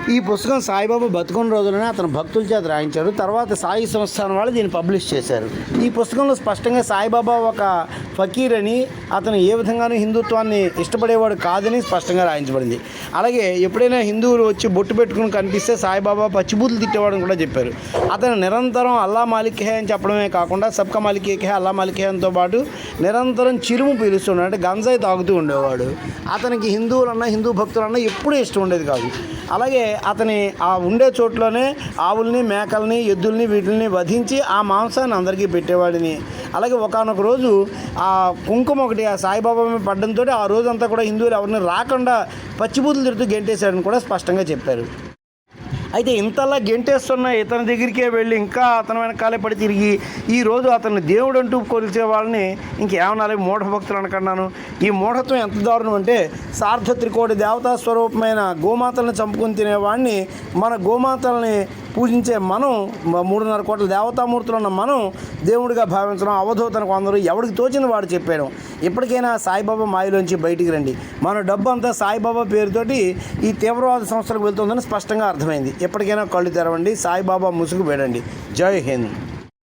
ఈ పుస్తకం సాయిబాబా బతుకున్న రోజులనే అతను భక్తుల చేత రాయించారు. తర్వాత సాయి సంస్థానం వాళ్ళు దీన్ని పబ్లిష్ చేశారు. ఈ పుస్తకంలో స్పష్టంగా సాయిబాబా ఒక ఫకీర్ అని, అతను ఏ విధంగానూ హిందుత్వాన్ని ఇష్టపడేవాడు కాదని స్పష్టంగా రాయించబడింది. అలాగే ఎప్పుడైనా హిందువులు వచ్చి బొట్టు పెట్టుకుని కనిపిస్తే సాయిబాబా పచ్చిబూతులు తిట్టేవాడని కూడా చెప్పారు. అతను నిరంతరం అల్లా మాలిక్ హే అని చెప్పడమే కాకుండా సబ్కా మాలిక్ ఏక్ హే అల్లా మాలిక్ హే అంతో పాటు నిరంతరం చిరుము పీలుస్తున్నాడు, అంటే గంజాయి తాగుతూ ఉండేవాడు. అతనికి హిందువులన్నా హిందూ భక్తులన్నా ఎప్పుడూ ఇష్టం ఉండేది కాదు. అలాగే అతని ఆ ఉండే చోట్లోనే ఆవుల్ని, మేకల్ని, ఎద్దుల్ని వీటిని వధించి ఆ మాంసాన్ని అందరికీ పెట్టేవాడిని. అలాగే ఒకానొక రోజు ఆ కుంకుమ ఒకటి ఆ సాయిబాబా మీద పడ్డంతో ఆ రోజంతా కూడా హిందువులు ఎవరిని రాకుండా పచ్చిబూతులు తిడుతూ గెంటేశాడని కూడా స్పష్టంగా చెప్పారు. అయితే ఇంతలా గెంటేస్తున్న ఇతని దగ్గరికే వెళ్ళి ఇంకా అతని వెనకాలే పడి తిరిగి ఈరోజు అతన్ని దేవుడు అంటూ కొలిచే వాళ్ళని ఇంకేమనాలి, మూఢభక్తులు అనకన్నాను. ఈ మూఢత్వం ఎంత దారుణం అంటే సార్ధ త్రికోటి దేవతా స్వరూపమైన గోమాతలను చంపుకొని తినేవాడిని, మన గోమాతల్ని పూజించే మనం 3.5 కోట్ల దేవతామూర్తులు ఉన్న మనం దేవుడిగా భావించడం, అవధూతనకు అందరూ ఎవడికి తోచింది వాడు చెప్పేయడం. ఇప్పటికైనా సాయిబాబా మాయలోంచి బయటికి రండి. మన డబ్బు అంతా సాయిబాబా పేరుతోటి ఈ తీవ్రవాద సంస్థలకు వెళ్తుందని స్పష్టంగా అర్థమైంది. ఎప్పటికైనా కళ్ళు తెరవండి, సాయిబాబా ముసుగు వేడండి. జై హింద్.